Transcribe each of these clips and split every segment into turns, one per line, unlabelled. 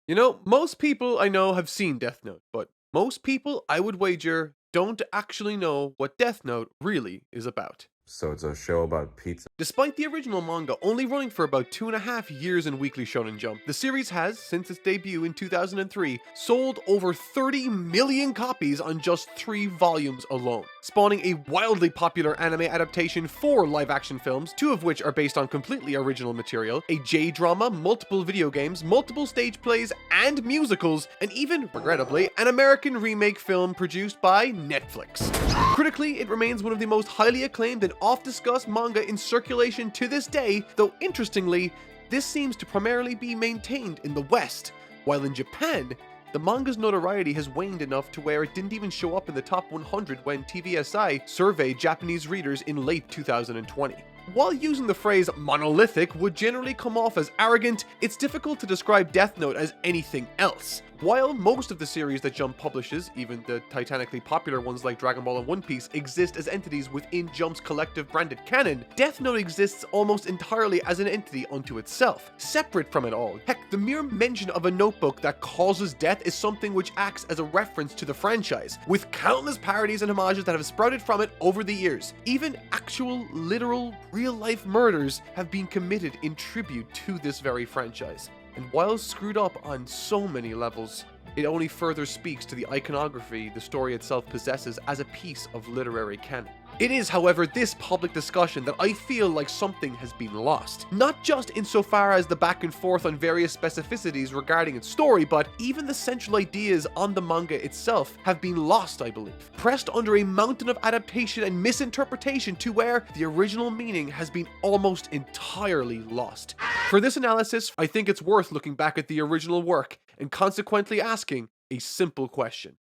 You know, most people I know have seen Death Note, but most people, I would wager, don't actually know what Death Note really is about.
So it's a show about pizza.
Despite the original manga only running for about 2.5 years in Weekly Shonen Jump, the series has, since its debut in 2003, sold over 30 million copies on just 3 volumes alone, spawning a wildly popular anime adaptation, 4 live-action films, 2 of which are based on completely original material, a J-drama, multiple video games, multiple stage plays, and musicals, and even, regrettably, an American remake film produced by Netflix. Critically, it remains one of the most highly acclaimed and oft-discussed manga in circulation to this day, though interestingly, this seems to primarily be maintained in the West, while in Japan, the manga's notoriety has waned enough to where it didn't even show up in the top 100 when TVSI surveyed Japanese readers in late 2020. While using the phrase monolithic would generally come off as arrogant, it's difficult to describe Death Note as anything else. While most of the series that Jump publishes, even the titanically popular ones like Dragon Ball and One Piece, exist as entities within Jump's collective branded canon, Death Note exists almost entirely as an entity unto itself, separate from it all. Heck, the mere mention of a notebook that causes death is something which acts as a reference to the franchise, with countless parodies and homages that have sprouted from it over the years. Even actual, literal, real-life murders have been committed in tribute to this very franchise. And while screwed up on so many levels, it only further speaks to the iconography the story itself possesses as a piece of literary canon. It is, however, this public discussion that I feel like something has been lost. Not just insofar as the back and forth on various specificities regarding its story, but even the central ideas on the manga itself have been lost, I believe. Pressed under a mountain of adaptation and misinterpretation to where the original meaning has been almost entirely lost. For this analysis, I think it's worth looking back at the original work and consequently asking a simple question.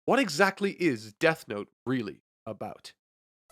What exactly is Death Note really about?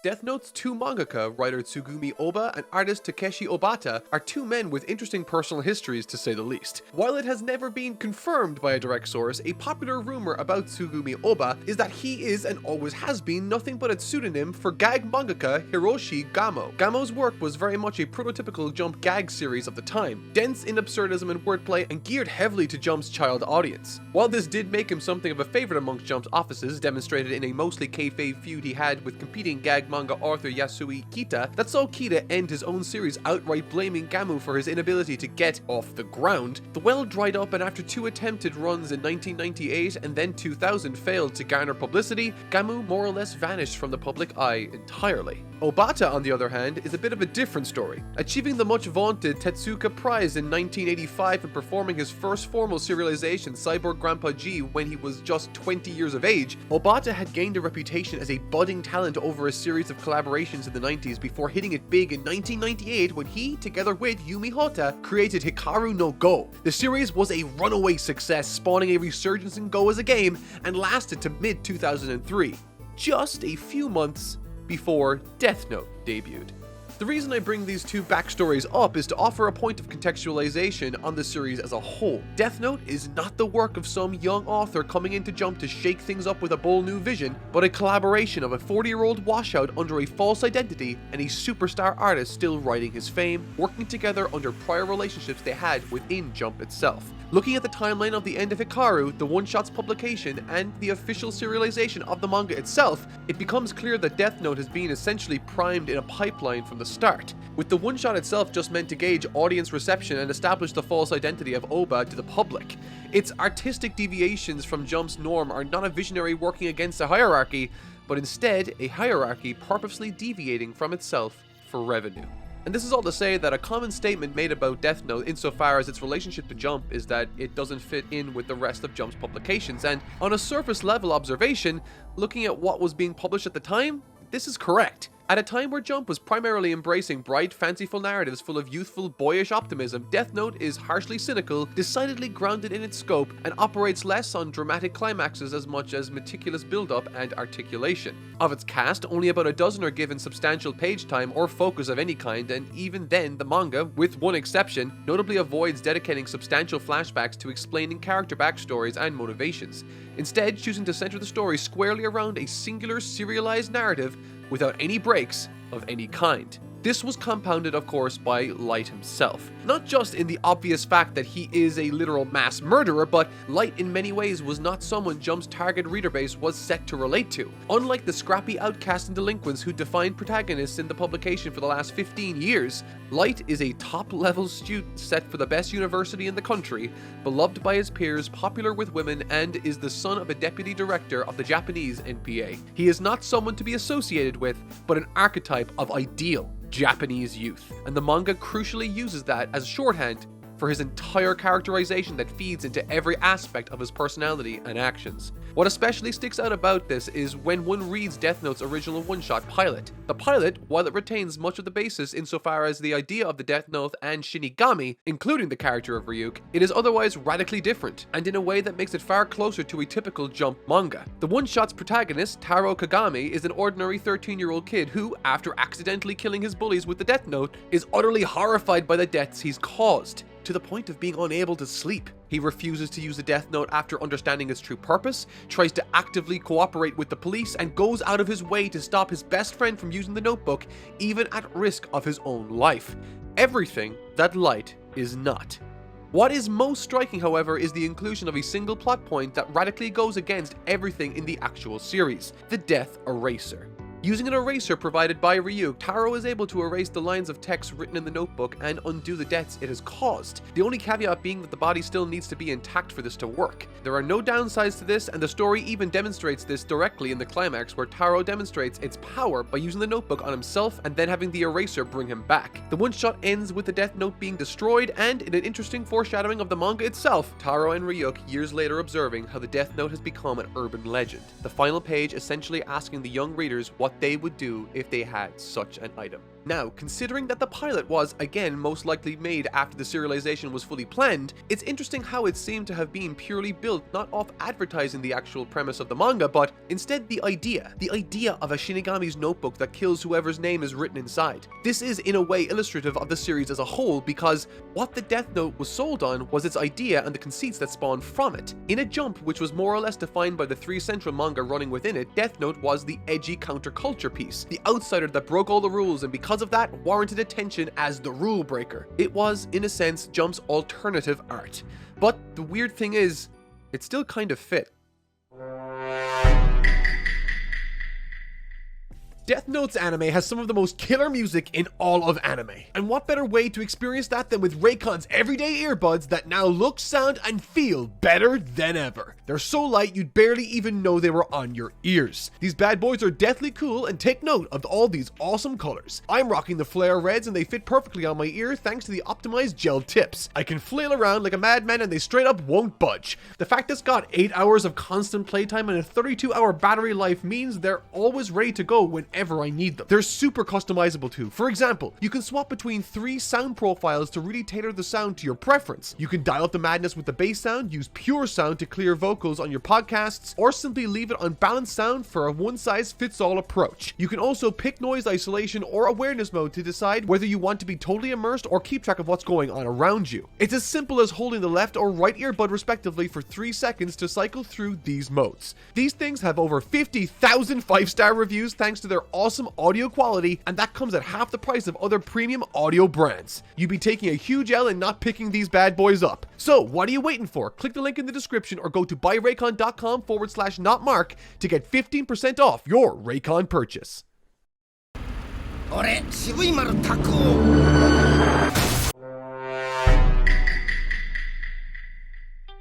Death Note's 2 mangaka, writer Tsugumi Oba and artist Takeshi Obata, are 2 men with interesting personal histories to say the least. While it has never been confirmed by a direct source, a popular rumor about Tsugumi Oba is that he is and always has been nothing but a pseudonym for gag mangaka Hiroshi Gamo. Gamo's work was very much a prototypical Jump gag series of the time, dense in absurdism and wordplay and geared heavily to Jump's child audience. While this did make him something of a favorite amongst Jump's offices, demonstrated in a mostly kayfabe feud he had with competing gag manga author Yasui Kita, that saw Kita end his own series outright blaming Gamu for his inability to get off the ground, the well dried up, and after 2 attempted runs in 1998 and then 2000 failed to garner publicity, Gamu more or less vanished from the public eye entirely. Obata, on the other hand, is a bit of a different story. Achieving the much vaunted Tetsuka Prize in 1985 and performing his first formal serialization, Cyborg Grandpa G, when he was just 20 years of age, Obata had gained a reputation as a budding talent over a series of collaborations in the 90s before hitting it big in 1998 when he, together with Yumi Hotta, created Hikaru no Go. The series was a runaway success, spawning a resurgence in Go as a game, and lasted to mid-2003, just a few months before Death Note debuted. The reason I bring these 2 backstories up is to offer a point of contextualization on the series as a whole. Death Note is not the work of some young author coming into Jump to shake things up with a bold new vision, but a collaboration of a 40-year-old washout under a false identity and a superstar artist still writing his fame, working together under prior relationships they had within Jump itself. Looking at the timeline of the end of Hikaru, the one-shot's publication, and the official serialization of the manga itself, it becomes clear that Death Note has been essentially primed in a pipeline from the start, with the one-shot itself just meant to gauge audience reception and establish the false identity of Oba to the public. Its artistic deviations from Jump's norm are not a visionary working against a hierarchy, but instead a hierarchy purposely deviating from itself for revenue. And this is all to say that a common statement made about Death Note insofar as its relationship to Jump is that it doesn't fit in with the rest of Jump's publications, and on a surface level observation, looking at what was being published at the time, this is correct. At a time where Jump was primarily embracing bright, fanciful narratives full of youthful, boyish optimism, Death Note is harshly cynical, decidedly grounded in its scope, and operates less on dramatic climaxes as much as meticulous build-up and articulation. Of its cast, only about a dozen are given substantial page time or focus of any kind, and even then, the manga, with one exception, notably avoids dedicating substantial flashbacks to explaining character backstories and motivations, instead choosing to center the story squarely around a singular serialized narrative without any breaks of any kind. This was compounded, of course, by Light himself. Not just in the obvious fact that he is a literal mass murderer, but Light in many ways was not someone Jump's target reader base was set to relate to. Unlike the scrappy outcasts and delinquents who defined protagonists in the publication for the last 15 years, Light is a top-level student set for the best university in the country, beloved by his peers, popular with women, and is the son of a deputy director of the Japanese NPA. He is not someone to be associated with, but an archetype of ideal Japanese youth, and the manga crucially uses that as shorthand for his entire characterization that feeds into every aspect of his personality and actions. What especially sticks out about this is when one reads Death Note's original one-shot pilot. The pilot, while it retains much of the basis insofar as the idea of the Death Note and Shinigami, including the character of Ryuk, it is otherwise radically different, and in a way that makes it far closer to a typical Jump manga. The one-shot's protagonist, Taro Kagami, is an ordinary 13-year-old kid who, after accidentally killing his bullies with the Death Note, is utterly horrified by the deaths he's caused, to the point of being unable to sleep. He refuses to use the Death Note after understanding its true purpose, tries to actively cooperate with the police, and goes out of his way to stop his best friend from using the notebook, even at risk of his own life. Everything that Light is not. What is most striking, however, is the inclusion of a single plot point that radically goes against everything in the actual series: the Death Eraser. Using an eraser provided by Ryuk, Taro is able to erase the lines of text written in the notebook and undo the deaths it has caused, the only caveat being that the body still needs to be intact for this to work. There are no downsides to this, and the story even demonstrates this directly in the climax, where Taro demonstrates its power by using the notebook on himself and then having the eraser bring him back. The one-shot ends with the Death Note being destroyed, and in an interesting foreshadowing of the manga itself, Taro and Ryuk years later observing how the Death Note has become an urban legend. The final page essentially asking the young readers what they would do if they had such an item. Now, considering that the pilot was, again, most likely made after the serialization was fully planned, it's interesting how it seemed to have been purely built not off advertising the actual premise of the manga, but instead the idea of a Shinigami's notebook that kills whoever's name is written inside. This is in a way illustrative of the series as a whole, because what the Death Note was sold on was its idea and the conceits that spawned from it. In a Jump which was more or less defined by the three central manga running within it, Death Note was the edgy counterculture piece, the outsider that broke all the rules and because of that warranted attention as the rule breaker. It was, in a sense, Jump's alternative art. But the weird thing is, it still kind of fit. Death Note's anime has some of the most killer music in all of anime. And what better way to experience that than with Raycon's everyday earbuds that now look, sound, and feel better than ever. They're so light you'd barely even know they were on your ears. These bad boys are deathly cool, and take note of all these awesome colors. I'm rocking the flare reds and they fit perfectly on my ear thanks to the optimized gel tips. I can flail around like a madman and they straight up won't budge. The fact it's got 8 hours of constant playtime and a 32-hour battery life means they're always ready to go whenever I need them. They're super customizable too. For example, you can swap between 3 sound profiles to really tailor the sound to your preference. You can dial up the madness with the bass sound, use pure sound to clear vocals on your podcasts, or simply leave it on balanced sound for a one-size-fits-all approach. You can also pick noise isolation or awareness mode to decide whether you want to be totally immersed or keep track of what's going on around you. It's as simple as holding the left or right earbud respectively for 3 seconds to cycle through these modes. These things have over 50,000 5-star reviews thanks to their awesome audio quality, and that comes at half the price of other premium audio brands. You'd be taking a huge L and not picking these bad boys up. So what are you waiting for? Click the link in the description or go to buyraycon.com/notmark to get 15% off your Raycon purchase.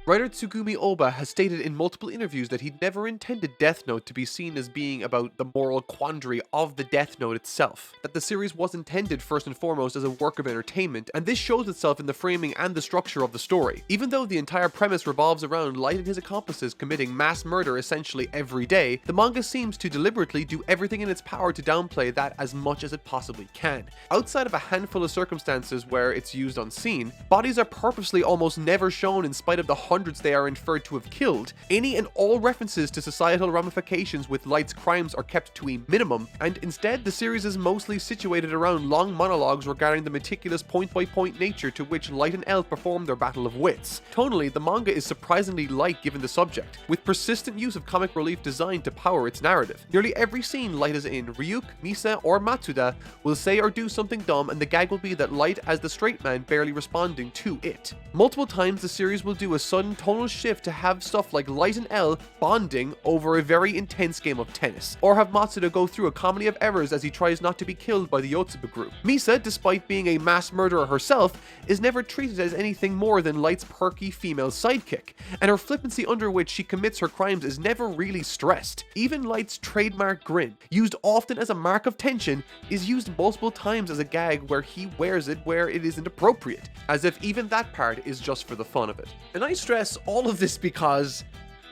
Writer Tsugumi Oba has stated in multiple interviews that he'd never intended Death Note to be seen as being about the moral quandary of the Death Note itself, that the series was intended first and foremost as a work of entertainment, and this shows itself in the framing and the structure of the story. Even though the entire premise revolves around Light and his accomplices committing mass murder essentially every day, the manga seems to deliberately do everything in its power to downplay that as much as it possibly can. Outside of a handful of circumstances where it's used unseen, bodies are purposely almost never shown in spite of the hundreds they are inferred to have killed, any and all references to societal ramifications with Light's crimes are kept to a minimum, and instead the series is mostly situated around long monologues regarding the meticulous point-by-point nature to which Light and L perform their battle of wits. Tonally, the manga is surprisingly light given the subject, with persistent use of comic relief designed to power its narrative. Nearly every scene Light is in, Ryuk, Misa, or Matsuda will say or do something dumb, and the gag will be that Light as the straight man barely responding to it. Multiple times the series will do a sudden tonal shift to have stuff like Light and L bonding over a very intense game of tennis, or have Matsuda go through a comedy of errors as he tries not to be killed by the Yotsuba group. Misa, despite being a mass murderer herself, is never treated as anything more than Light's perky female sidekick, and her flippancy under which she commits her crimes is never really stressed. Even Light's trademark grin, used often as a mark of tension, is used multiple times as a gag where he wears it where it isn't appropriate, as if even that part is just for the fun of it. And I stress all of this because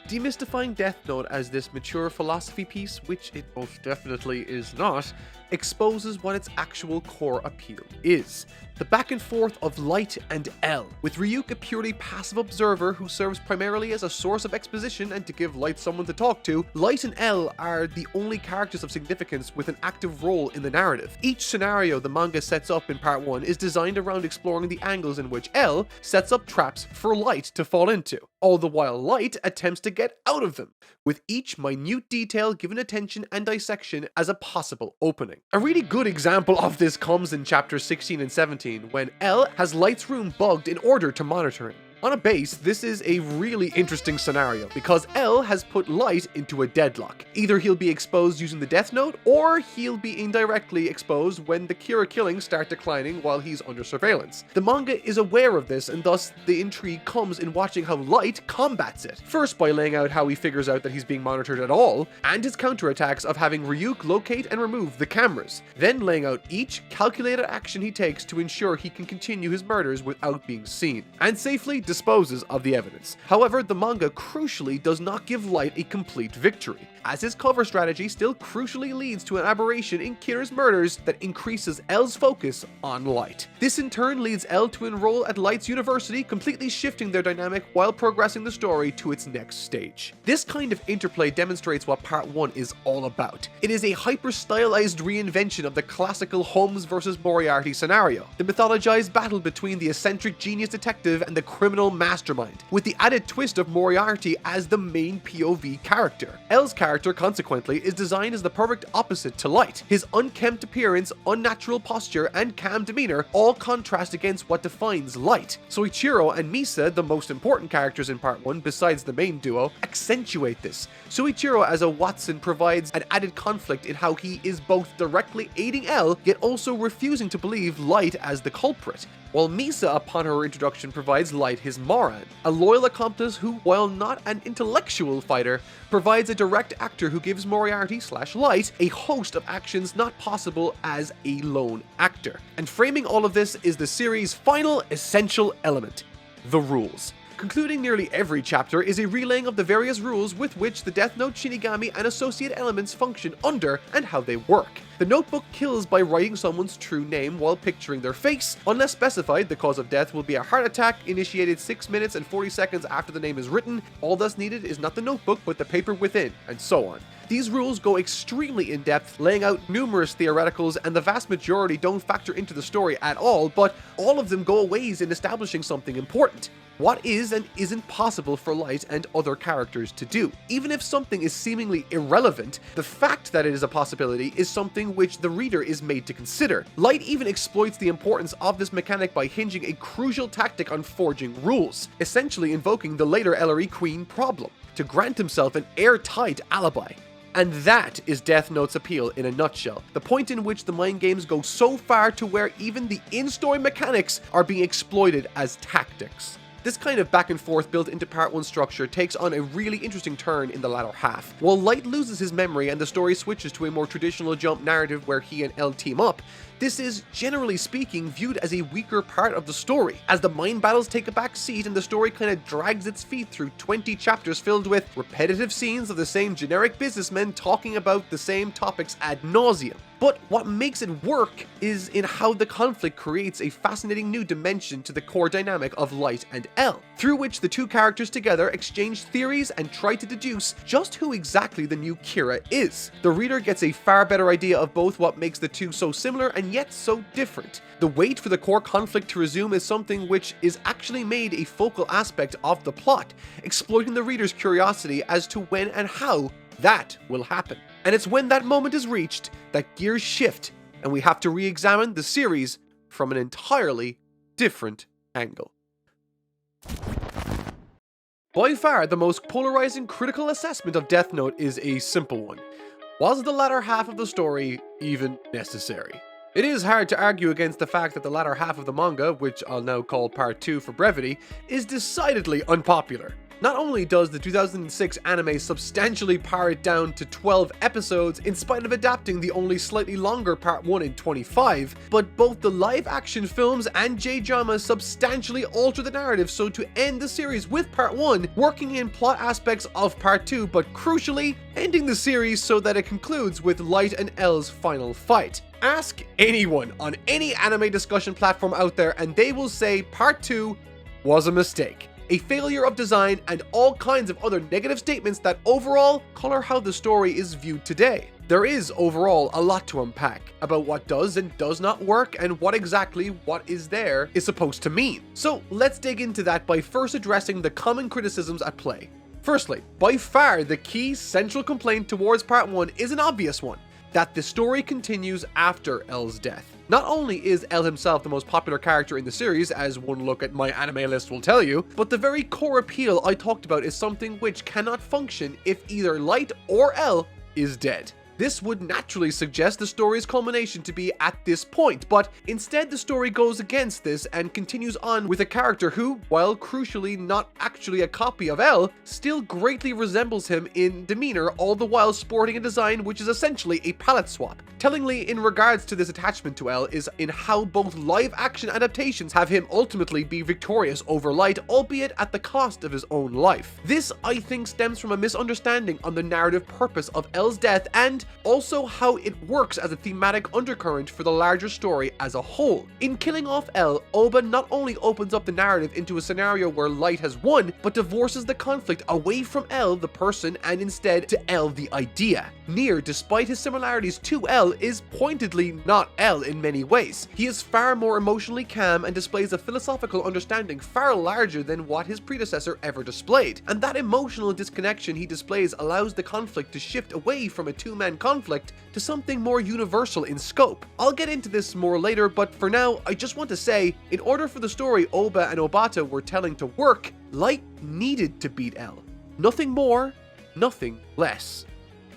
demystifying Death Note as this mature philosophy piece, which it most definitely is not, exposes what its actual core appeal is. The back and forth of Light and L, with Ryuk a purely passive observer who serves primarily as a source of exposition and to give Light someone to talk to. Light and L are the only characters of significance with an active role in the narrative. Each scenario the manga sets up in part 1 is designed around exploring the angles in which L sets up traps for Light to fall into, all the while Light attempts to get out of them, with each minute detail given attention and dissection as a possible opening. A really good example of this comes in chapters 16 and 17, when L has Light's room bugged in order to monitor him. On a base, this is a really interesting scenario because L has put Light into a deadlock. Either he'll be exposed using the Death Note, or he'll be indirectly exposed when the Kira killings start declining while he's under surveillance. The manga is aware of this, and thus the intrigue comes in watching how Light combats it. First by laying out how he figures out that he's being monitored at all, and his counterattacks of having Ryuk locate and remove the cameras. Then laying out each calculated action he takes to ensure he can continue his murders without being seen, and safely disposes of the evidence. However, the manga crucially does not give Light a complete victory, as his cover strategy still crucially leads to an aberration in Kira's murders that increases L's focus on Light. This in turn leads L to enroll at Light's university, completely shifting their dynamic while progressing the story to its next stage. This kind of interplay demonstrates what part 1 is all about. It is a hyper-stylized reinvention of the classical Holmes versus Moriarty scenario, the mythologized battle between the eccentric genius detective and the criminal mastermind, with the added twist of Moriarty as the main POV character. L's character, consequently, is designed as the perfect opposite to Light. His unkempt appearance, unnatural posture, and calm demeanor all contrast against what defines Light. Soichiro and Misa, the most important characters in part 1 besides the main duo, accentuate this. Soichiro as a Watson provides an added conflict in how he is both directly aiding L, yet also refusing to believe Light as the culprit, while Misa upon her introduction provides Light his Moran, a loyal accomplice who, while not an intellectual fighter, provides a direct actor who gives Moriarty/Light a host of actions not possible as a lone actor. And framing all of this is the series' final essential element: the rules. Concluding nearly every chapter is a relaying of the various rules with which the Death Note Shinigami and associate elements function under and how they work. The notebook kills by writing someone's true name while picturing their face. Unless specified, the cause of death will be a heart attack initiated 6 minutes and 40 seconds after the name is written. All thus needed is not the notebook but the paper within, and so on. These rules go extremely in-depth, laying out numerous theoreticals, and the vast majority don't factor into the story at all, but all of them go a ways in establishing something important: what is and isn't possible for Light and other characters to do. Even if something is seemingly irrelevant, the fact that it is a possibility is something which the reader is made to consider. Light even exploits the importance of this mechanic by hinging a crucial tactic on forging rules, essentially invoking the later Ellery Queen problem, to grant himself an airtight alibi. And that is Death Note's appeal in a nutshell, the point in which the mind games go so far to where even the in-story mechanics are being exploited as tactics. This kind of back and forth built into part 1 structure takes on a really interesting turn in the latter half. While Light loses his memory and the story switches to a more traditional jump narrative where he and L team up, this is, generally speaking, viewed as a weaker part of the story, as the mind battles take a back seat and the story kind of drags its feet through 20 chapters filled with repetitive scenes of the same generic businessmen talking about the same topics ad nauseum. But what makes it work is in how the conflict creates a fascinating new dimension to the core dynamic of Light and L, through which the two characters together exchange theories and try to deduce just who exactly the new Kira is. The reader gets a far better idea of both what makes the two so similar and yet so different. The wait for the core conflict to resume is something which is actually made a focal aspect of the plot, exploiting the reader's curiosity as to when and how that will happen. And it's when that moment is reached that gears shift and we have to re-examine the series from an entirely different angle. By far, the most polarizing critical assessment of Death Note is a simple one. Was the latter half of the story even necessary? It is hard to argue against the fact that the latter half of the manga, which I'll now call Part 2 for brevity, is decidedly unpopular. Not only does the 2006 anime substantially pare it down to 12 episodes in spite of adapting the only slightly longer Part 1 in 25, but both the live-action films and J-dramas substantially alter the narrative so to end the series with Part 1 working in plot aspects of Part 2, but crucially ending the series so that it concludes with Light and L's final fight. Ask anyone on any anime discussion platform out there and they will say Part 2 was a mistake, a failure of design, and all kinds of other negative statements that overall color how the story is viewed today. There is overall a lot to unpack about what does and does not work and what exactly what is there is supposed to mean. So let's dig into that by first addressing the common criticisms at play. Firstly, by far the key central complaint towards Part 1 is an obvious one, that the story continues after L's death. Not only is L himself the most popular character in the series, as one look at my anime list will tell you, but the very core appeal I talked about is something which cannot function if either Light or L is dead. This would naturally suggest the story's culmination to be at this point, but instead the story goes against this and continues on with a character who, while crucially not actually a copy of L, still greatly resembles him in demeanor, all the while sporting a design which is essentially a palette swap. Tellingly in regards to this attachment to L is in how both live-action adaptations have him ultimately be victorious over Light, albeit at the cost of his own life. This, I think, stems from a misunderstanding on the narrative purpose of L's death and also how it works as a thematic undercurrent for the larger story as a whole. In killing off L, Oba not only opens up the narrative into a scenario where Light has won, but divorces the conflict away from L, the person, and instead to L, the idea. Nier, despite his similarities to L, is pointedly not L in many ways. He is far more emotionally calm and displays a philosophical understanding far larger than what his predecessor ever displayed, and that emotional disconnection he displays allows the conflict to shift away from a two-man conflict to something more universal in scope. I'll get into this more later, but for now, I just want to say, in order for the story Oba and Obata were telling to work, Light needed to beat L. Nothing more, nothing less.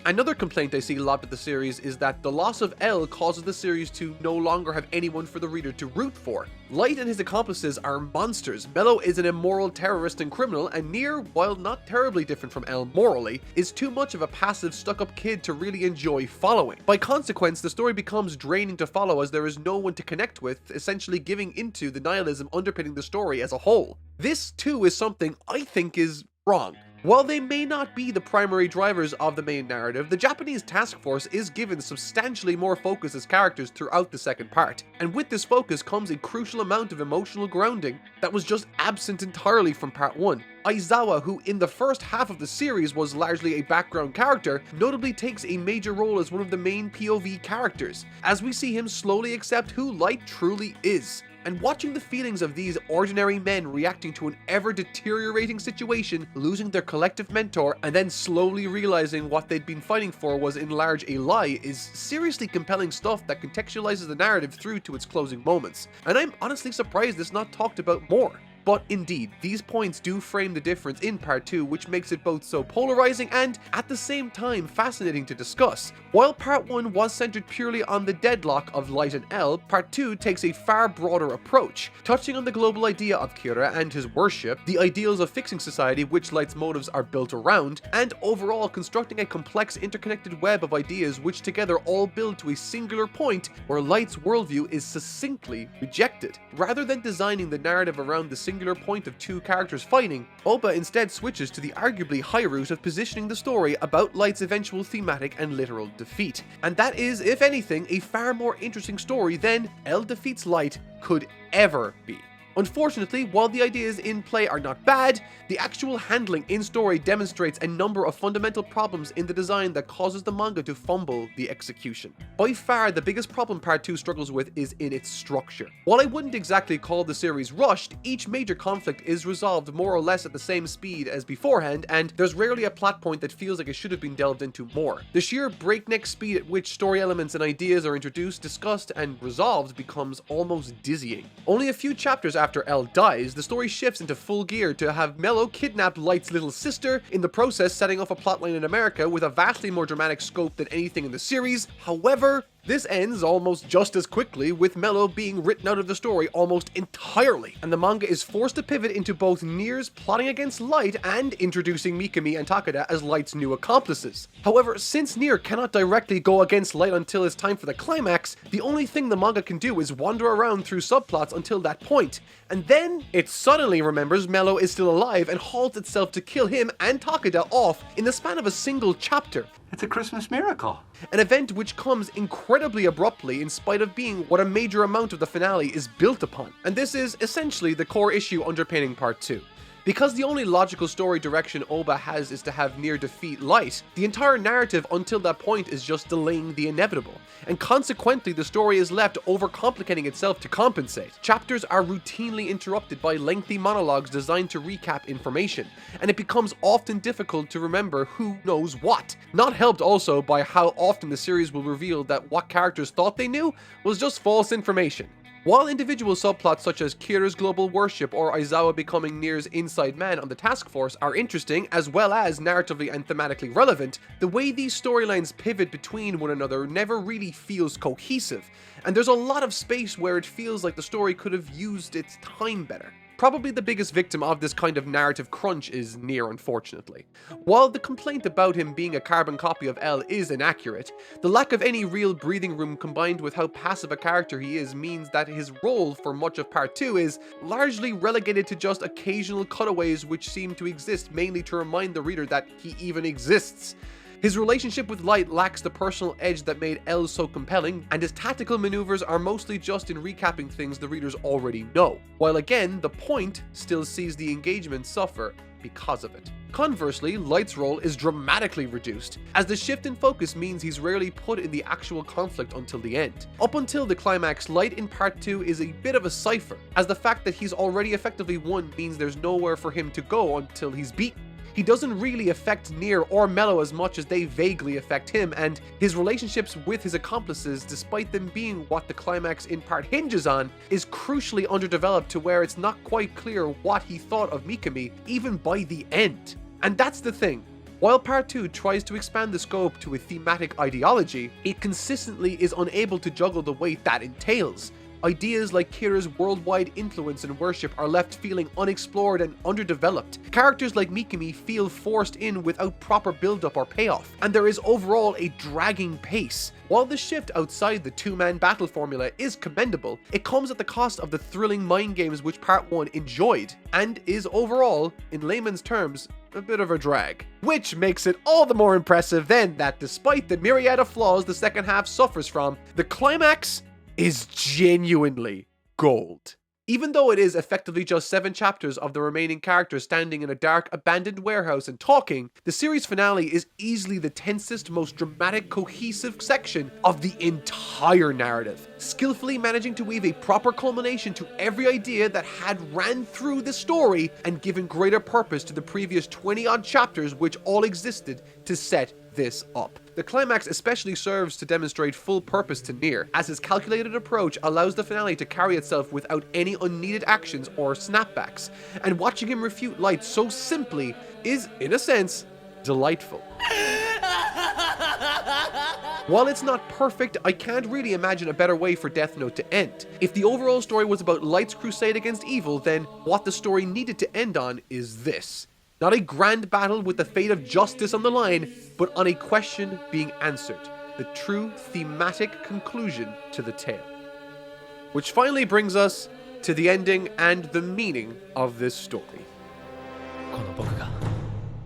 Another complaint I see a lot with the series is that the loss of L causes the series to no longer have anyone for the reader to root for. Light and his accomplices are monsters, Mello is an immoral terrorist and criminal, and Nier, while not terribly different from L morally, is too much of a passive, stuck-up kid to really enjoy following. By consequence, the story becomes draining to follow as there is no one to connect with, essentially giving into the nihilism underpinning the story as a whole. This, too, is something I think is wrong. While they may not be the primary drivers of the main narrative, the Japanese task force is given substantially more focus as characters throughout the second part, and with this focus comes a crucial amount of emotional grounding that was just absent entirely from part 1. Aizawa, who in the first half of the series was largely a background character, notably takes a major role as one of the main POV characters, as we see him slowly accept who Light truly is. And watching the feelings of these ordinary men reacting to an ever-deteriorating situation, losing their collective mentor, and then slowly realizing what they'd been fighting for was in large a lie is seriously compelling stuff that contextualizes the narrative through to its closing moments. And I'm honestly surprised it's not talked about more. But indeed, these points do frame the difference in Part 2, which makes it both so polarizing and, at the same time, fascinating to discuss. While Part 1 was centered purely on the deadlock of Light and L, Part 2 takes a far broader approach, touching on the global idea of Kira and his worship, the ideals of fixing society which Light's motives are built around, and overall constructing a complex interconnected web of ideas which together all build to a singular point where Light's worldview is succinctly rejected. Rather than designing the narrative around the singular singular point of two characters fighting, Oba instead switches to the arguably high route of positioning the story about Light's eventual thematic and literal defeat. And that is, if anything, a far more interesting story than L defeats Light could ever be. Unfortunately, while the ideas in play are not bad, the actual handling in story demonstrates a number of fundamental problems in the design that causes the manga to fumble the execution. By far, the biggest problem Part 2 struggles with is in its structure. While I wouldn't exactly call the series rushed, each major conflict is resolved more or less at the same speed as beforehand, and there's rarely a plot point that feels like it should have been delved into more. The sheer breakneck speed at which story elements and ideas are introduced, discussed, and resolved becomes almost dizzying. Only a few chapters after L dies, the story shifts into full gear to have Mello kidnap Light's little sister, in the process setting off a plotline in America with a vastly more dramatic scope than anything in the series. However, this ends almost just as quickly, with Mello being written out of the story almost entirely, and the manga is forced to pivot into both Nier's plotting against Light and introducing Mikami and Takeda as Light's new accomplices. However, since Nier cannot directly go against Light until it's time for the climax, the only thing the manga can do is wander around through subplots until that point, and then it suddenly remembers Mello is still alive and halts itself to kill him and Takeda off in the span of a single chapter.
It's a Christmas miracle.
An event which comes incredibly abruptly in spite of being what a major amount of the finale is built upon. And this is essentially the core issue underpinning Part 2. Because the only logical story direction Oba has is to have Nier defeat Light, the entire narrative until that point is just delaying the inevitable, and consequently the story is left overcomplicating itself to compensate. Chapters are routinely interrupted by lengthy monologues designed to recap information, and it becomes often difficult to remember who knows what, not helped also by how often the series will reveal that what characters thought they knew was just false information. While individual subplots such as Kira's global worship or Aizawa becoming Nier's inside man on the task force are interesting as well as narratively and thematically relevant, the way these storylines pivot between one another never really feels cohesive, and there's a lot of space where it feels like the story could have used its time better. Probably the biggest victim of this kind of narrative crunch is Nier, unfortunately. While the complaint about him being a carbon copy of L is inaccurate, the lack of any real breathing room combined with how passive a character he is means that his role for much of Part 2 is largely relegated to just occasional cutaways which seem to exist mainly to remind the reader that he even exists. His relationship with Light lacks the personal edge that made L so compelling, and his tactical maneuvers are mostly just in recapping things the readers already know, while again, the point still sees the engagement suffer because of it. Conversely, Light's role is dramatically reduced, as the shift in focus means he's rarely put in the actual conflict until the end. Up until the climax, Light in Part 2 is a bit of a cipher, as the fact that he's already effectively won means there's nowhere for him to go until he's beaten. He doesn't really affect Nier or Mello as much as they vaguely affect him, and his relationships with his accomplices, despite them being what the climax in part hinges on, is crucially underdeveloped to where it's not quite clear what he thought of Mikami, even by the end. And that's the thing. While Part 2 tries to expand the scope to a thematic ideology, it consistently is unable to juggle the weight that entails. Ideas like Kira's worldwide influence and worship are left feeling unexplored and underdeveloped. Characters like Mikami feel forced in without proper build-up or payoff, and there is overall a dragging pace. While the shift outside the two-man battle formula is commendable, it comes at the cost of the thrilling mind games which Part 1 enjoyed, and is overall, in layman's terms, a bit of a drag. Which makes it all the more impressive then that despite the myriad of flaws the second half suffers from, the climax is genuinely gold. Even though it is effectively just 7 chapters of the remaining characters standing in a dark, abandoned warehouse and talking, the series finale is easily the tensest, most dramatic, cohesive section of the entire narrative, skillfully managing to weave a proper culmination to every idea that had ran through the story and given greater purpose to the previous 20-odd chapters which all existed to set this up. The climax especially serves to demonstrate full purpose to Nier, as his calculated approach allows the finale to carry itself without any unneeded actions or snapbacks, and watching him refute Light so simply is, in a sense, delightful. While it's not perfect, I can't really imagine a better way for Death Note to end. If the overall story was about Light's crusade against evil, then what the story needed to end on is this. Not a grand battle with the fate of justice on the line, but on a question being answered. The true thematic conclusion to the tale. Which finally brings us to the ending and the meaning of this story.
この僕が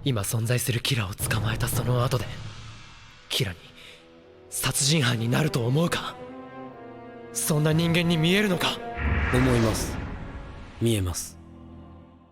今存在するキラを捕まえたその後でキラに殺人犯になると思うか？そんな人間に見えるのか？
思います。見えます。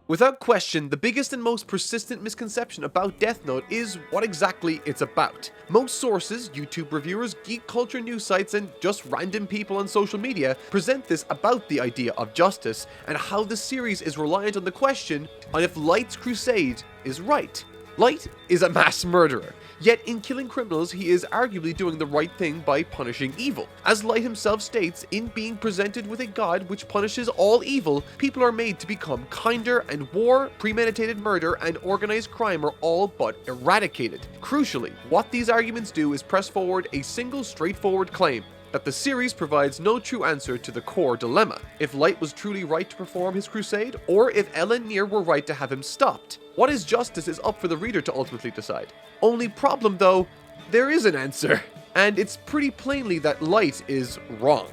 Without question, the biggest and most persistent misconception about Death Note is what exactly it's about. Most sources, YouTube reviewers, geek culture news sites, and just random people on social media present this about the idea of justice and how the series is reliant on the question on if Light's crusade is right. Light is a mass murderer, yet in killing criminals he is arguably doing the right thing by punishing evil. As Light himself states, in being presented with a god which punishes all evil, people are made to become kinder, and war, premeditated murder, and organized crime are all but eradicated. Crucially, what these arguments do is press forward a single straightforward claim: that the series provides no true answer to the core dilemma. If Light was truly right to perform his crusade, or if Ellen Near were right to have him stopped. What is justice is up for the reader to ultimately decide. Only problem though, there is an answer, and it's pretty plainly that Light is wrong.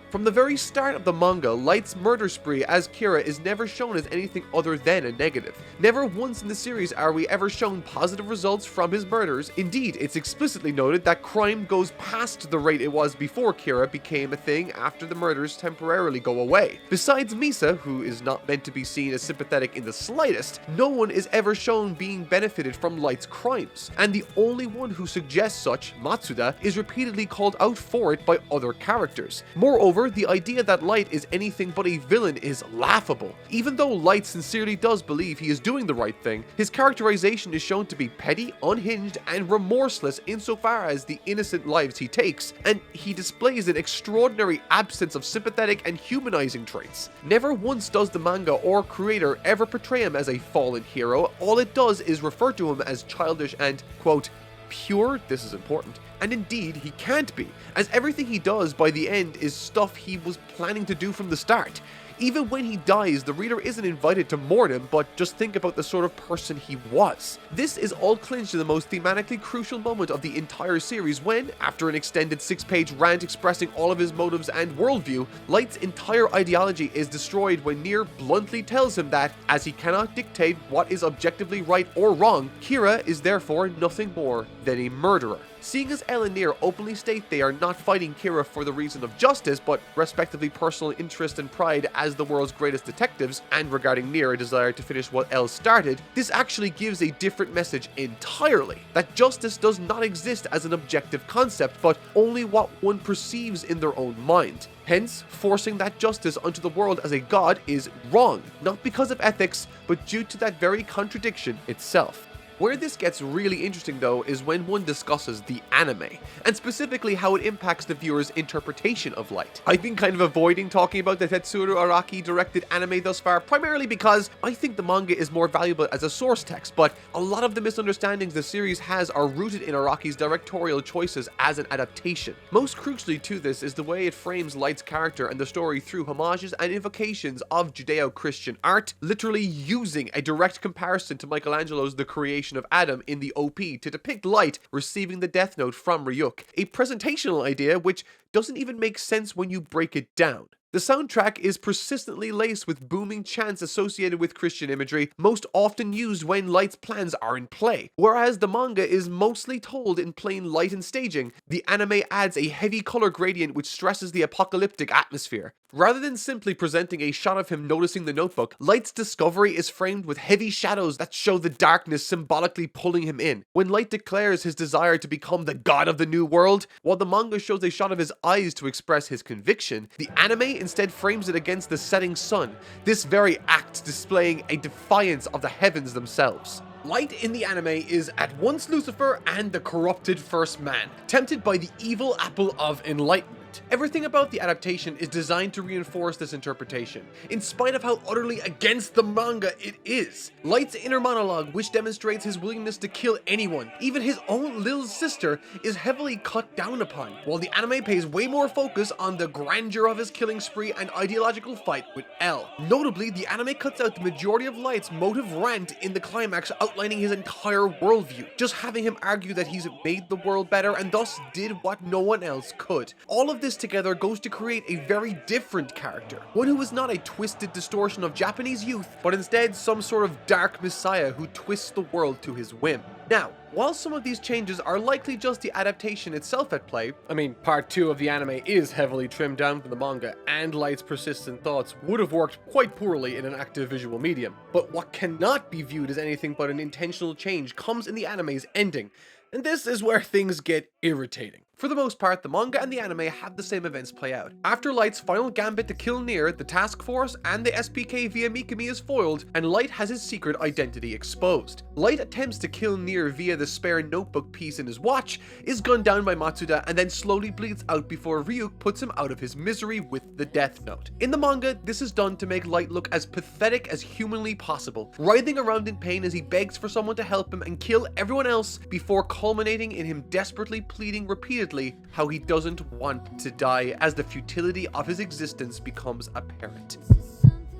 From the very start of the manga, Light's murder spree as Kira is never shown as anything other than a negative. Never once in the series are we ever shown positive results from his murders. Indeed, it's explicitly noted that crime goes past the rate it was before Kira became a thing after the murders temporarily go away. Besides Misa, who is not meant to be seen as sympathetic in the slightest, no one is ever shown being benefited from Light's crimes, and the only one who suggests such, Matsuda, is repeatedly called out for it by other characters. Moreover, the idea that Light is anything but a villain is laughable. Even though Light sincerely does believe he is doing the right thing, his characterization is shown to be petty, unhinged, and remorseless insofar as the innocent lives he takes, and he displays an extraordinary absence of sympathetic and humanizing traits. Never once does the manga or creator ever portray him as a fallen hero. All it does is refer to him as childish and, quote, pure. This is important. And indeed, he can't be, as everything he does by the end is stuff he was planning to do from the start. Even when he dies, the reader isn't invited to mourn him, but just think about the sort of person he was. This is all clinched in the most thematically crucial moment of the entire series when, after an extended 6-page rant expressing all of his motives and worldview, Light's entire ideology is destroyed when Near bluntly tells him that, as he cannot dictate what is objectively right or wrong, Kira is therefore nothing more than a murderer. Seeing as Elle and Near openly state they are not fighting Kira for the reason of justice, but respectively personal interest and pride as the world's greatest detectives, and regarding Near a desire to finish what Elle started, this actually gives a different message entirely. That justice does not exist as an objective concept, but only what one perceives in their own mind. Hence, forcing that justice onto the world as a god is wrong, not because of ethics, but due to that very contradiction itself. Where this gets really interesting though is when one discusses the anime, and specifically how it impacts the viewer's interpretation of Light. I've been kind of avoiding talking about the Tetsuro Araki directed anime thus far, primarily because I think the manga is more valuable as a source text, but a lot of the misunderstandings the series has are rooted in Araki's directorial choices as an adaptation. Most crucially to this is the way it frames Light's character and the story through homages and invocations of Judeo-Christian art, literally using a direct comparison to Michelangelo's The Creation of Adam in the OP to depict Light receiving the Death Note from Ryuk, a presentational idea which doesn't even make sense when you break it down. The soundtrack is persistently laced with booming chants associated with Christian imagery, most often used when Light's plans are in play. Whereas the manga is mostly told in plain light and staging, the anime adds a heavy color gradient which stresses the apocalyptic atmosphere. Rather than simply presenting a shot of him noticing the notebook, Light's discovery is framed with heavy shadows that show the darkness symbolically pulling him in. When Light declares his desire to become the god of the new world, while the manga shows a shot of his eyes to express his conviction, the anime instead frames it against the setting sun, this very act displaying a defiance of the heavens themselves. Light in the anime is at once Lucifer and the corrupted first man, tempted by the evil apple of enlightenment. Everything about the adaptation is designed to reinforce this interpretation, in spite of how utterly against the manga it is. Light's inner monologue, which demonstrates his willingness to kill anyone, even his own little sister, is heavily cut down upon, while the anime pays way more focus on the grandeur of his killing spree and ideological fight with L. Notably, the anime cuts out the majority of Light's motive rant in the climax, outlining his entire worldview, just having him argue that he's made the world better and thus did what no one else could. All of of this together goes to create a very different character. One who is not a twisted distortion of Japanese youth, but instead some sort of dark messiah who twists the world to his whim. Now, while some of these changes are likely just the adaptation itself at play, I mean, part 2 of the anime is heavily trimmed down from the manga, and Light's persistent thoughts would have worked quite poorly in an active visual medium. But what cannot be viewed as anything but an intentional change comes in the anime's ending, and this is where things get irritating. For the most part, the manga and the anime have the same events play out. After Light's final gambit to kill Nier, the task force and the SPK via Mikami is foiled, and Light has his secret identity exposed. Light attempts to kill Nier via the spare notebook piece in his watch, is gunned down by Matsuda, and then slowly bleeds out before Ryuk puts him out of his misery with the Death Note. In the manga, this is done to make Light look as pathetic as humanly possible, writhing around in pain as he begs for someone to help him and kill everyone else, before culminating in him desperately pleading repeatedly how he doesn't want to die as the futility of his existence becomes apparent.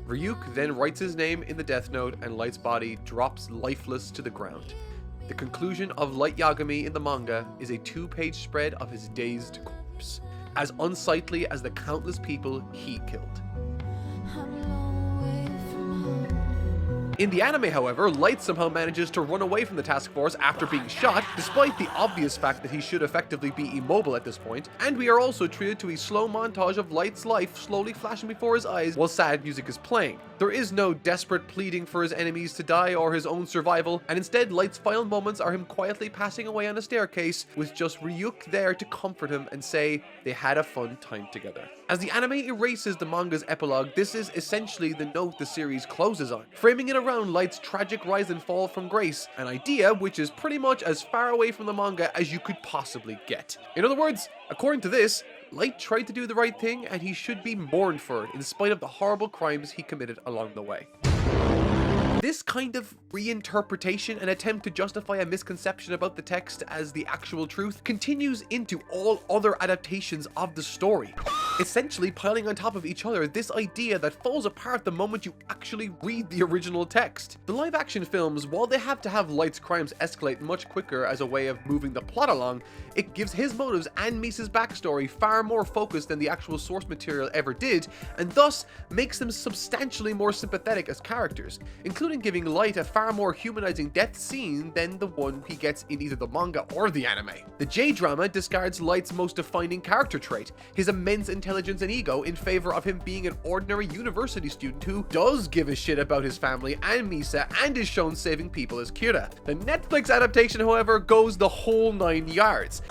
Ryuk then writes his name in the Death Note and Light's body drops lifeless to the ground. The conclusion of Light Yagami in the manga is a 2-page spread of his dazed corpse, as unsightly as the countless people he killed. In the anime, however, Light somehow manages to run away from the task force after being shot, despite the obvious fact that he should effectively be immobile at this point, and we are also treated to a slow montage of Light's life slowly flashing before his eyes while sad music is playing. There is no desperate pleading for his enemies to die or his own survival, and instead Light's final moments are him quietly passing away on a staircase with just Ryuk there to comfort him and say they had a fun time together. As the anime erases the manga's epilogue, this is essentially the note the series closes on, framing it around Light's tragic rise and fall from grace, an idea which is pretty much as far away from the manga as you could possibly get. In other words, according to this, Light tried to do the right thing and he should be mourned for it in spite of the horrible crimes he committed along the way. This kind of reinterpretation and attempt to justify a misconception about the text as the actual truth continues into all other adaptations of the story, essentially piling on top of each other this idea that falls apart the moment you actually read the original text. The live-action films, while they have to have Light's crimes escalate much quicker as a way of moving the plot along, it gives his motives and Misa's backstory far more focus than the actual source material ever did, and thus makes them substantially more sympathetic as characters, including giving Light a far more humanizing death scene than the one he gets in either the manga or the anime. The J-drama discards Light's most defining character trait, his immense intelligence and ego, in favor of him being an ordinary university student who does give a shit about his family and Misa and is shown saving people as Kira. The Netflix adaptation, however, goes the whole 9 yards.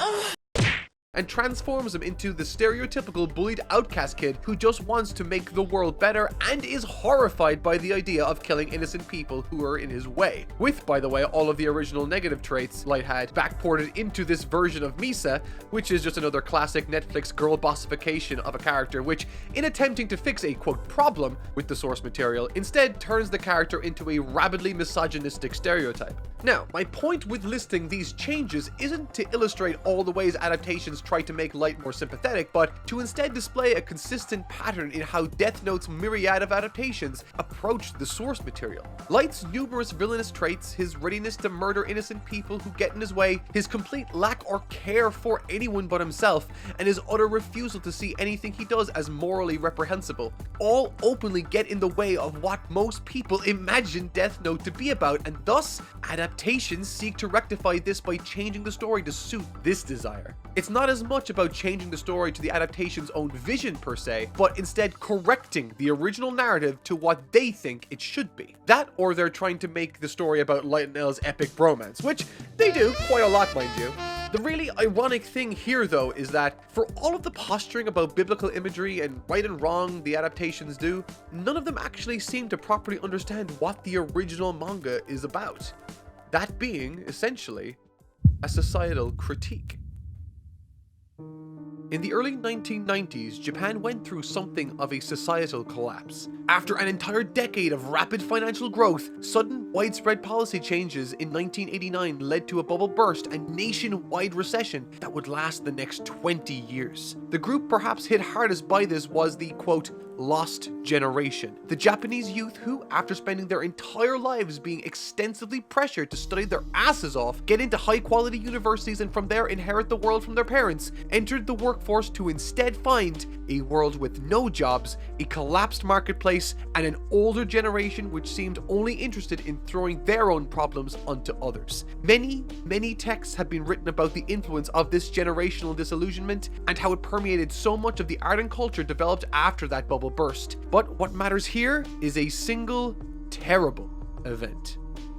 And transforms him into the stereotypical bullied outcast kid who just wants to make the world better and is horrified by the idea of killing innocent people who are in his way. With, by the way, all of the original negative traits Light had backported into this version of Misa, which is just another classic Netflix girl bossification of a character which, in attempting to fix a quote problem with the source material, instead turns the character into a rabidly misogynistic stereotype. Now, my point with listing these changes isn't to illustrate all the ways adaptations try to make Light more sympathetic, but to instead display a consistent pattern in how Death Note's myriad of adaptations approach the source material. Light's numerous villainous traits, his readiness to murder innocent people who get in his way, his complete lack or care for anyone but himself, and his utter refusal to see anything he does as morally reprehensible, all openly get in the way of what most people imagine Death Note to be about, and thus, adaptations seek to rectify this by changing the story to suit this desire. It's not as much about changing the story to the adaptation's own vision per se, but instead correcting the original narrative to what they think it should be. That, or they're trying to make the story about Light and Elle's epic bromance, which they do quite a lot, mind you. The really ironic thing here, though, is that for all of the posturing about biblical imagery and right and wrong the adaptations do, none of them actually seem to properly understand what the original manga is about. That being, essentially, a societal critique. In the early 1990s, Japan went through something of a societal collapse. After an entire decade of rapid financial growth, sudden widespread policy changes in 1989 led to a bubble burst and nationwide recession that would last the next 20 years. The group perhaps hit hardest by this was the, quote, lost generation. The Japanese youth who, after spending their entire lives being extensively pressured to study their asses off, get into high-quality universities and from there inherit the world from their parents, entered the workforce to instead find a world with no jobs, a collapsed marketplace, and an older generation which seemed only interested in throwing their own problems onto others. Many texts have been written about the influence of this generational disillusionment and how it permeated so much of the art and culture developed after that bubble burst. But what matters here is a single, terrible event.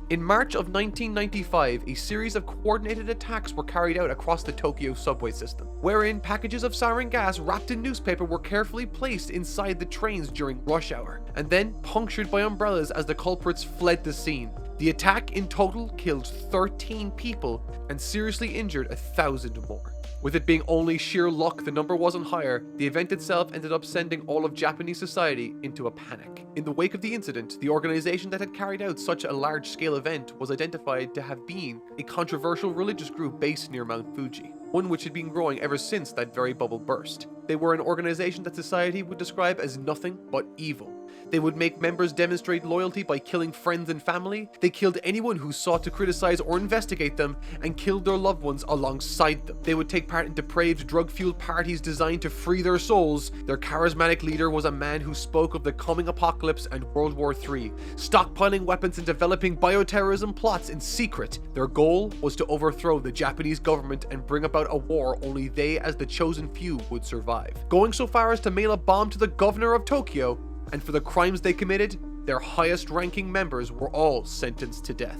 In March of 1995, a series of coordinated attacks were carried out across the Tokyo subway system, wherein packages of sarin gas wrapped in newspaper were carefully placed inside the trains during rush hour, and then punctured by umbrellas as the culprits fled the scene. The attack in total killed 13 people and seriously injured 1,000 more. With it being only sheer luck the number wasn't higher, the event itself ended up sending all of Japanese society into a panic. In the wake of the incident, the organization that had carried out such a large-scale event was identified to have been a controversial religious group based near Mount Fuji, one which had been growing ever since that very bubble burst. They were an organization that society would describe as nothing but evil. They would make members demonstrate loyalty by killing friends and family. They killed anyone who sought to criticize or investigate them, and killed their loved ones alongside them. They would take part in depraved, drug-fueled parties designed to free their souls. Their charismatic leader was a man who spoke of the coming apocalypse and World War III, stockpiling weapons and developing bioterrorism plots in secret. Their goal was to overthrow the Japanese government and bring about a war only they, as the chosen few, would survive. Going so far as to mail a bomb to the governor of Tokyo, and for the crimes they committed, their highest-ranking members were all sentenced to death.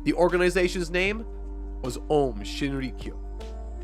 The organization's name was Aum Shinrikyo.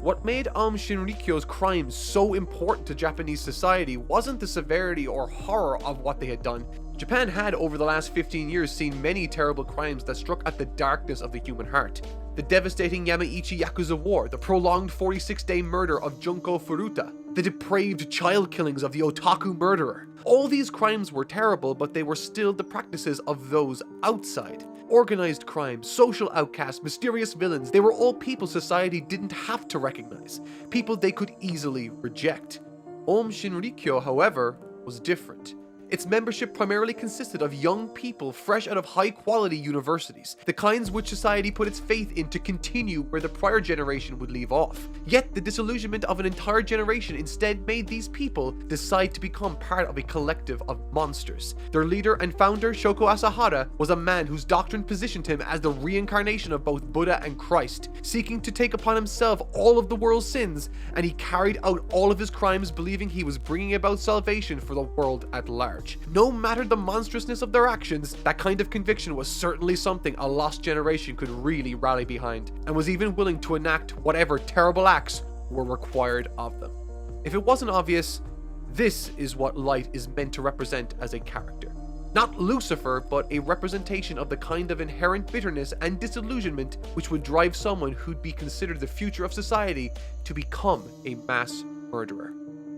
What made Aum Shinrikyo's crimes so important to Japanese society wasn't the severity or horror of what they had done. Japan had, over the last 15 years, seen many terrible crimes that struck at the darkness of the human heart. The devastating Yamaichi Yakuza War, the prolonged 46-day murder of Junko Furuta, the depraved child killings of the otaku murderer. All these crimes were terrible, but they were still the practices of those outside. Organized crime, social outcasts, mysterious villains, they were all people society didn't have to recognize, people they could easily reject. Aum Shinrikyo, however, was different. Its membership primarily consisted of young people fresh out of high-quality universities, the kinds which society put its faith in to continue where the prior generation would leave off. Yet the disillusionment of an entire generation instead made these people decide to become part of a collective of monsters. Their leader and founder, Shoko Asahara, was a man whose doctrine positioned him as the reincarnation of both Buddha and Christ, seeking to take upon himself all of the world's sins, and he carried out all of his crimes believing he was bringing about salvation for the world at large. No matter the monstrousness of their actions, that kind of conviction was certainly something a lost generation could really rally behind, and was even willing to enact whatever terrible acts were required of them. If it wasn't obvious, this is what Light is meant to represent as a character. Not Lucifer, but a representation of the kind of inherent bitterness and disillusionment which would drive someone who'd be considered the future of society to become a mass murderer.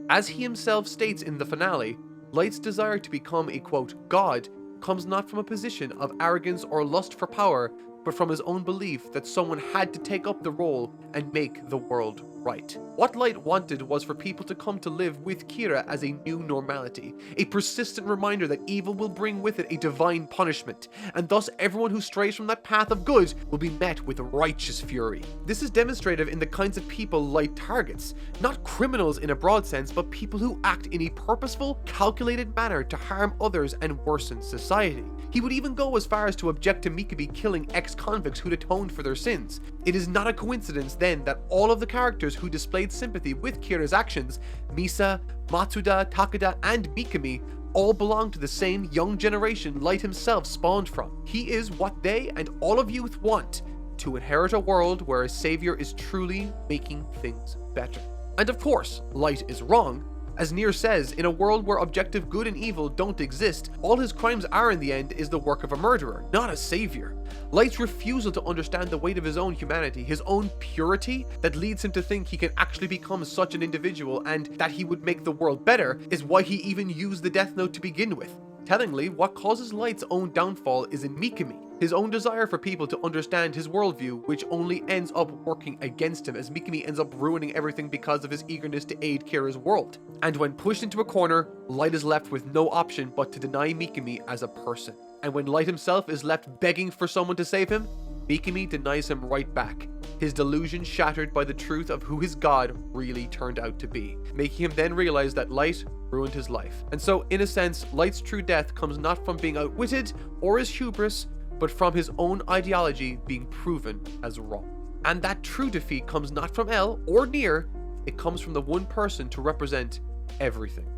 As he himself states in the finale, Light's desire to become a, quote, god comes not from a position of arrogance or lust for power, but from his own belief that someone had to take up the role and make the world right. What Light wanted was for people to come to live with Kira as a new normality, a persistent reminder that evil will bring with it a divine punishment, and thus everyone who strays from that path of good will be met with righteous fury. This is demonstrative in the kinds of people Light targets, not criminals in a broad sense, but people who act in a purposeful, calculated manner to harm others and worsen society. He would even go as far as to object to Mikami killing ex-convicts who'd atoned for their sins. It is not a coincidence then that all of the characters who displayed sympathy with Kira's actions, Misa, Matsuda, Takeda, and Mikami, all belong to the same young generation Light himself spawned from. He is what they and all of youth want, to inherit a world where a savior is truly making things better. And of course, Light is wrong. As Nier says, in a world where objective good and evil don't exist, all his crimes are in the end is the work of a murderer, not a savior. Light's refusal to understand the weight of his own humanity, his own purity, that leads him to think he can actually become such an individual and that he would make the world better, is why he even used the Death Note to begin with. Tellingly, what causes Light's own downfall is in Mikami. his own desire for people to understand his worldview, which only ends up working against him as Mikami ends up ruining everything because of his eagerness to aid Kira's world. And when pushed into a corner, Light is left with no option but to deny Mikami as a person. And when Light himself is left begging for someone to save him, Mikami denies him right back, his delusion shattered by the truth of who his god really turned out to be, making him then realize that Light ruined his life. And so, in a sense, Light's true death comes not from being outwitted or his hubris, but from his own ideology being proven as wrong. And that true defeat comes not from L or Nier, it comes from the one person to represent everything.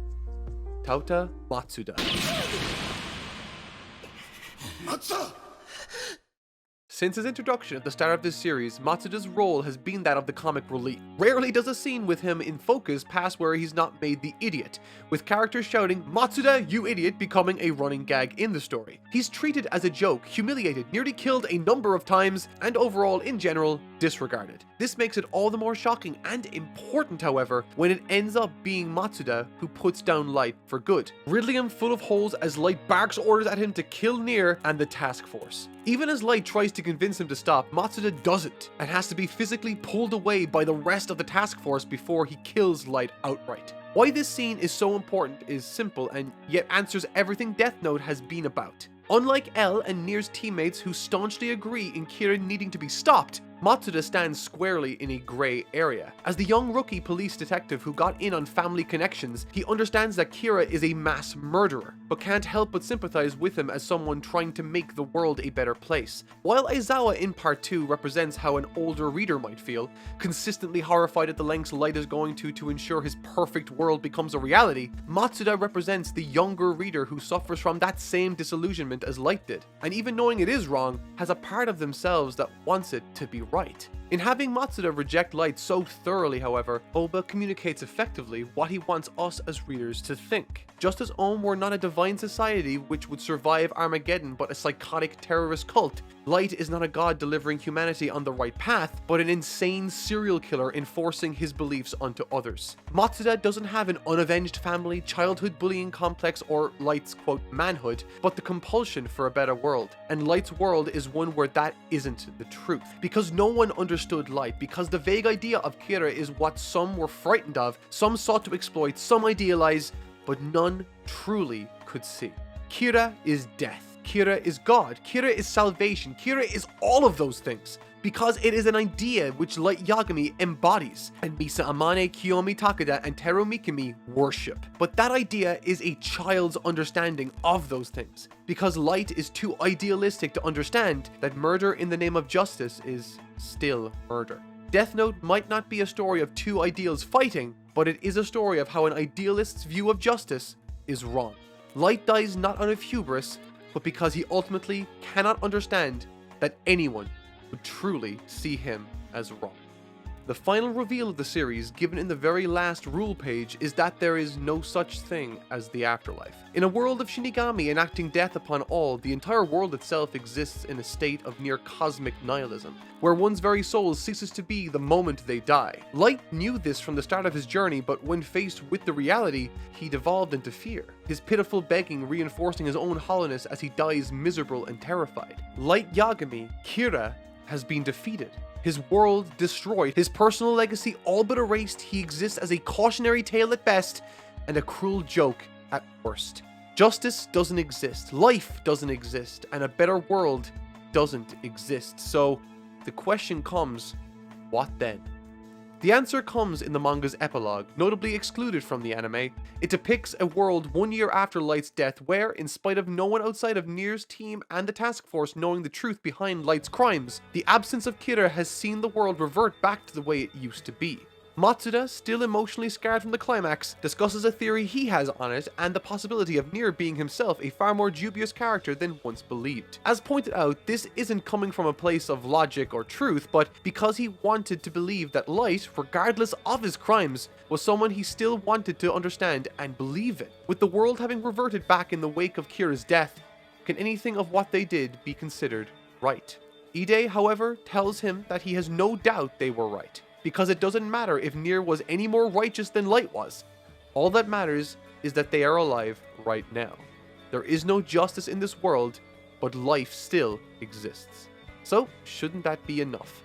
Tauta Matsuda. Since his introduction at the start of this series, Matsuda's role has been that of the comic relief. Rarely does a scene with him in focus pass where he's not made the idiot, with characters shouting, "Matsuda, you idiot," becoming a running gag in the story. He's treated as a joke, humiliated, nearly killed a number of times, and overall, in general, disregarded. This makes it all the more shocking and important, however, when it ends up being Matsuda who puts down Light for good, riddling him full of holes as Light barks orders at him to kill Nier and the task force. Even as Light tries to convince him to stop, Matsuda doesn't, and has to be physically pulled away by the rest of the task force before he kills Light outright. Why this scene is so important is simple and yet answers everything Death Note has been about. Unlike L and Nier's teammates who staunchly agree in Kira needing to be stopped, Matsuda stands squarely in a grey area. As the young rookie police detective who got in on family connections, he understands that Kira is a mass murderer, but can't help but sympathize with him as someone trying to make the world a better place. While Aizawa in Part 2 represents how an older reader might feel, consistently horrified at the lengths Light is going to ensure his perfect world becomes a reality, Matsuda represents the younger reader who suffers from that same disillusionment as Light did, and even knowing it is wrong, has a part of themselves that wants it to be right. In having Matsuda reject Light so thoroughly, however, Oba communicates effectively what he wants us as readers to think. Just as Om were not a divine society which would survive Armageddon but a psychotic terrorist cult, Light is not a god delivering humanity on the right path, but an insane serial killer enforcing his beliefs onto others. Matsuda doesn't have an unavenged family, childhood bullying complex, or Light's quote manhood, but the compulsion for a better world. And Light's world is one where that isn't the truth. Because no one understood Light, because the vague idea of Kira is what some were frightened of, some sought to exploit, some idealize, but none truly could see. Kira is death. Kira is God. Kira is salvation. Kira is all of those things. Because it is an idea which Light Yagami embodies, and Misa Amane, Kiyomi Takeda, and Teru Mikami worship. But that idea is a child's understanding of those things, because Light is too idealistic to understand that murder in the name of justice is still murder. Death Note might not be a story of two ideals fighting, but it is a story of how an idealist's view of justice is wrong. Light dies not out of hubris, but because he ultimately cannot understand that anyone would truly see him as wrong. The final reveal of the series, given in the very last rule page, is that there is no such thing as the afterlife. In a world of Shinigami enacting death upon all, the entire world itself exists in a state of near cosmic nihilism, where one's very soul ceases to be the moment they die. Light knew this from the start of his journey, but when faced with the reality, he devolved into fear, his pitiful begging reinforcing his own hollowness as he dies miserable and terrified. Light Yagami, Kira, has been defeated, his world destroyed, his personal legacy all but erased. He exists as a cautionary tale at best and a cruel joke at worst. Justice doesn't exist, life doesn't exist, and a better world doesn't exist. So the question comes, what then? The answer comes in the manga's epilogue, notably excluded from the anime. It depicts a world 1 year after Light's death where, in spite of no one outside of Nier's team and the task force knowing the truth behind Light's crimes, the absence of Kira has seen the world revert back to the way it used to be. Matsuda, still emotionally scarred from the climax, discusses a theory he has on it and the possibility of Nier being himself a far more dubious character than once believed. As pointed out, this isn't coming from a place of logic or truth, but because he wanted to believe that Light, regardless of his crimes, was someone he still wanted to understand and believe in. With the world having reverted back in the wake of Kira's death, can anything of what they did be considered right? Ide, however, tells him that he has no doubt they were right, because it doesn't matter if Nier was any more righteous than Light was. All that matters is that they are alive right now. There is no justice in this world, but life still exists. So, shouldn't that be enough?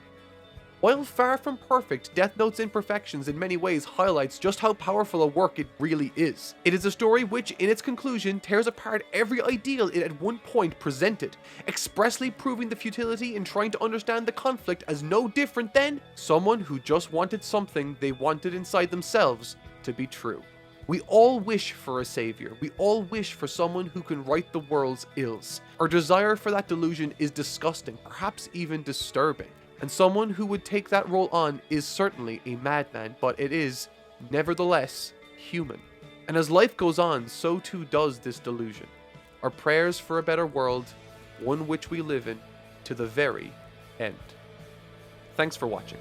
While far from perfect, Death Note's imperfections in many ways highlights just how powerful a work it really is. It is a story which, in its conclusion, tears apart every ideal it at one point presented, expressly proving the futility in trying to understand the conflict as no different than someone who just wanted something they wanted inside themselves to be true. We all wish for a savior. We all wish for someone who can right the world's ills. Our desire for that delusion is disgusting, perhaps even disturbing. And someone who would take that role on is certainly a madman, but it is, nevertheless, human. And as life goes on, so too does this delusion. Our prayers for a better world, one which we live in, to the very end. Thanks for watching.